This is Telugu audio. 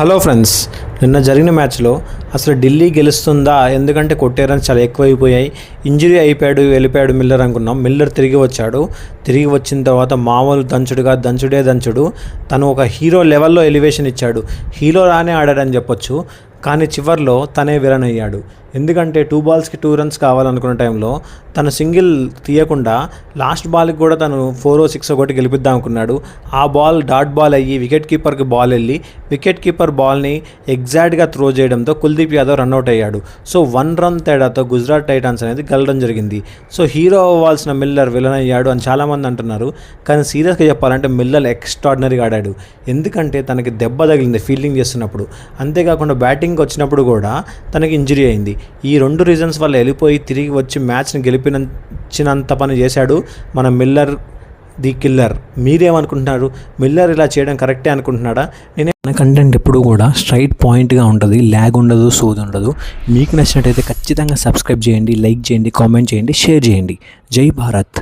హలో ఫ్రెండ్స్, నిన్న జరిగిన మ్యాచ్లో అసలు ఢిల్లీ గెలుస్తుందా? ఎందుకంటే కొట్టే రన్స్ చాలా ఎక్కువైపోయాయి. ఇంజరీ అయిపోయాడు, వెళ్ళిపోయాడు మిల్లర్ అనుకున్నాం. మిల్లర్ తిరిగి వచ్చాడు. తిరిగి వచ్చిన తర్వాత మామూలు దంచుడు. తను ఒక హీరో లెవెల్లో ఎలివేషన్ ఇచ్చాడు. హీరోలానే ఆడాడని చెప్పొచ్చు. కానీ చివర్లో తనే విలన్ అయ్యాడు. ఎందుకంటే 2 balls 2 runs కావాలనుకున్న టైంలో తను సింగిల్ తీయకుండా లాస్ట్ బాల్కి కూడా తను 4 or 6 ఒకటి గెలిపిద్దాం అనుకున్నాడు. ఆ బాల్ డాట్ బాల్ అయ్యి వికెట్ కీపర్కి బాల్ వెళ్ళి వికెట్ కీపర్ బాల్ని ఎగ్జాక్ట్గా త్రో చేయడంతో కుల్దీప్ యాదవ్ రన్అట్ అయ్యాడు. సో 1 run తేడాతో గుజరాత్ టైటాన్స్ అనేది గెలవడం జరిగింది. సో హీరో అవ్వాల్సిన మిల్లర్ విలన్ అయ్యాడు అని చాలామంది అంటున్నారు. కానీ సీరియస్గా చెప్పాలంటే మిల్లర్ ఎక్స్ట్రాడినరీగా ఆడాడు. ఎందుకంటే తనకి దెబ్బ తగిలింది ఫీల్డింగ్ చేస్తున్నప్పుడు. అంతేకాకుండా బ్యాటింగ్ వచ్చినప్పుడు కూడా తనకి ఇంజరీ అయింది. ఈ 2 రీజన్స్ వల్ల వెళ్ళిపోయి తిరిగి వచ్చి మ్యాచ్ని గెలిపించినంత పని చేశాడు మన మిల్లర్ ది కిల్లర్. మీరేమనుకుంటున్నారు? మిల్లర్ ఇలా చేయడం కరెక్టే అనుకుంటున్నాడా? మన కంటెంట్ ఎప్పుడు కూడా స్ట్రైట్ పాయింట్గా ఉంటుంది, ల్యాగ్ ఉండదు, సోది ఉండదు. మీకు నచ్చినట్టయితే ఖచ్చితంగా సబ్స్క్రైబ్ చేయండి, లైక్ చేయండి, కామెంట్ చేయండి, షేర్ చేయండి. జై భారత్.